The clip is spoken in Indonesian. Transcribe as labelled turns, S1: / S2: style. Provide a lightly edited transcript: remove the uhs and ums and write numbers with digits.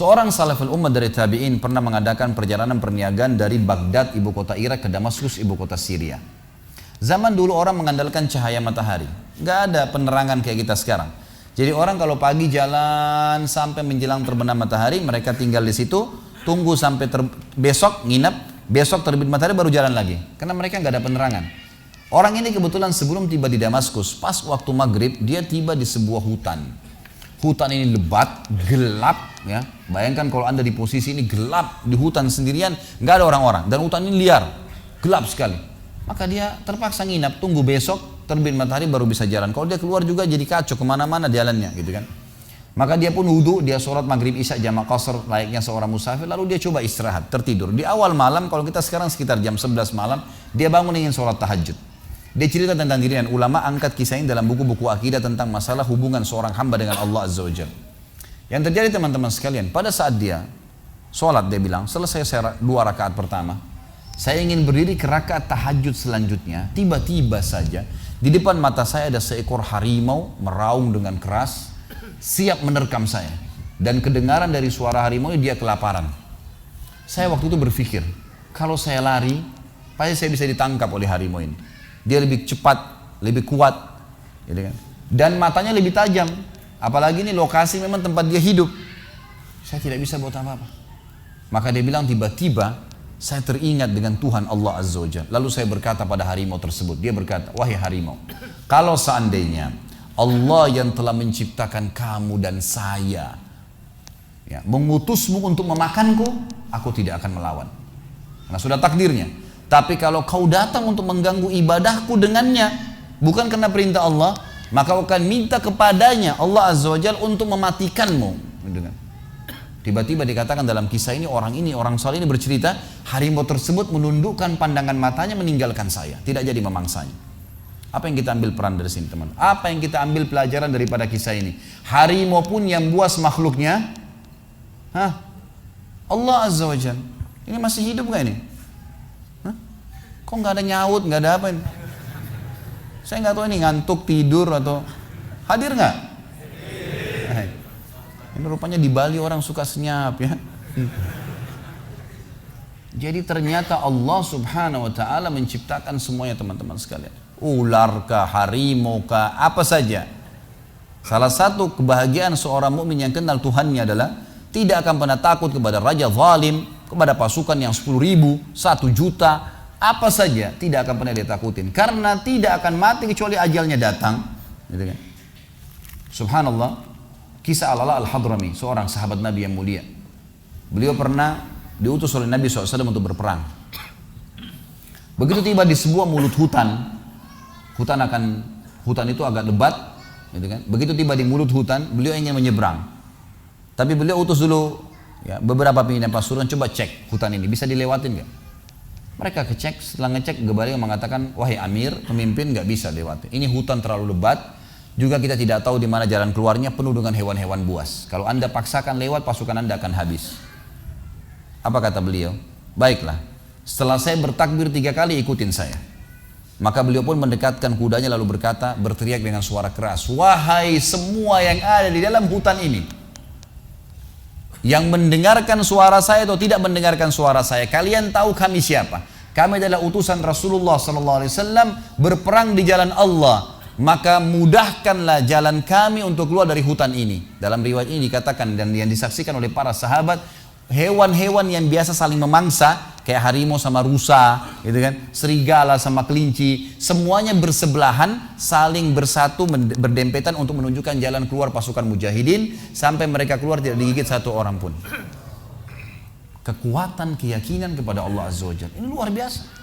S1: Seorang salaful ummah dari tabi'in pernah mengadakan perjalanan perniagaan dari Baghdad, ibu kota Irak, ke Damaskus, ibu kota Syria. Zaman dulu orang mengandalkan cahaya matahari. Nggak ada penerangan kayak kita sekarang. Jadi orang kalau pagi jalan sampai menjelang terbenam matahari, mereka tinggal di situ, tunggu sampai besok nginep, besok terbit matahari baru jalan lagi. Karena mereka nggak ada penerangan. Orang ini kebetulan sebelum tiba di Damaskus, pas waktu maghrib, dia tiba di sebuah hutan. Hutan ini lebat, gelap, ya. Bayangkan kalau anda di posisi ini gelap di hutan sendirian, nggak ada orang-orang, dan hutan ini liar, gelap sekali. Maka dia terpaksa nginap, tunggu besok terbit matahari baru bisa jalan. Kalau dia keluar juga jadi kacau kemana-mana jalannya, gitu kan. Maka dia pun wudhu, dia sholat maghrib isya jamak qasar layaknya seorang musafir, lalu dia coba istirahat, tertidur. Di awal malam, kalau kita sekarang sekitar jam 11 malam, dia bangun ingin sholat tahajud. Dia cerita tentang dirinya, ulama angkat kisah ini dalam buku-buku akidah tentang masalah hubungan seorang hamba dengan Allah Azza wa Jalla. Yang terjadi teman-teman sekalian, pada saat dia sholat, dia bilang, selesai saya 2 rakaat pertama, saya ingin berdiri ke rakaat tahajud selanjutnya, tiba-tiba saja di depan mata saya ada seekor harimau meraung dengan keras, siap menerkam saya. Dan kedengaran dari suara harimau ini dia kelaparan. Saya waktu itu berpikir, kalau saya lari, pasti saya bisa ditangkap oleh harimau ini. Dia lebih cepat, lebih kuat, gitu kan? Dan matanya lebih tajam. Apalagi ini lokasi memang tempat dia hidup. Saya tidak bisa buat apa-apa. Maka dia bilang tiba-tiba saya teringat dengan Tuhan Allah Azza wa Jalla. Lalu saya berkata pada harimau tersebut. Dia berkata, wahai harimau, kalau seandainya Allah yang telah menciptakan kamu dan saya, ya, mengutusmu untuk memakanku, aku tidak akan melawan. Karena sudah takdirnya. Tapi kalau kau datang untuk mengganggu ibadahku dengannya, bukan karena perintah Allah, maka kau akan minta kepadanya Allah Azza wa Jalla untuk mematikanmu. Tiba-tiba dikatakan dalam kisah ini, orang saleh ini bercerita, harimau tersebut menundukkan pandangan matanya meninggalkan saya, tidak jadi memangsanya. Apa yang kita ambil peran dari sini, teman? Apa yang kita ambil pelajaran daripada kisah ini? Harimau pun yang buas makhluknya, Allah Azza wa Jalla. Ini masih hidup gak ini? Kok nggak ada nyaut, nggak ada apa ini? Saya nggak tahu ini ngantuk, tidur atau hadir nggak? Ini rupanya di Bali orang suka senyap, ya. Jadi ternyata Allah Subhanahu Wa Taala menciptakan semuanya, teman-teman sekalian. Ular kah, harimau kah, apa saja. Salah satu kebahagiaan seorang mukmin yang kenal Tuhannya adalah tidak akan pernah takut kepada raja zalim, kepada pasukan yang 10.000, 1 juta. Apa saja tidak akan pernah dia takutin, karena tidak akan mati kecuali ajalnya datang, gitu kan? Subhanallah, kisah Al-Ala Al-Hadrami, seorang sahabat Nabi yang mulia. Beliau pernah diutus oleh Nabi SAW untuk berperang. Begitu tiba di sebuah mulut hutan, hutan itu agak lebat, gitu kan? Begitu tiba di mulut hutan, beliau ingin menyeberang, tapi beliau utus dulu, ya, beberapa pimpinan pasukan, coba cek hutan ini bisa dilewatin nggak? Mereka kecek, setelah ngecek Gebali mengatakan, wahai Amir, pemimpin nggak bisa lewati. Ini hutan terlalu lebat, juga kita tidak tahu di mana jalan keluarnya, penuh dengan hewan-hewan buas. Kalau anda paksakan lewat, pasukan anda akan habis. Apa kata beliau? Baiklah, setelah saya bertakbir 3 kali, ikutin saya. Maka beliau pun mendekatkan kudanya lalu berteriak dengan suara keras, wahai semua yang ada di dalam hutan ini, yang mendengarkan suara saya atau tidak mendengarkan suara saya, kalian tahu kami siapa? Kami adalah utusan Rasulullah SAW berperang di jalan Allah. Maka mudahkanlah jalan kami untuk keluar dari hutan ini. Dalam riwayat ini dikatakan dan yang disaksikan oleh para sahabat, hewan-hewan yang biasa saling memangsa, kayak harimau sama rusa, gitu kan, serigala sama kelinci, semuanya bersebelahan, saling bersatu, berdempetan untuk menunjukkan jalan keluar pasukan mujahidin, sampai mereka keluar tidak digigit 1 orang pun. Kekuatan keyakinan kepada Allah Azza wa Jalla ini luar biasa.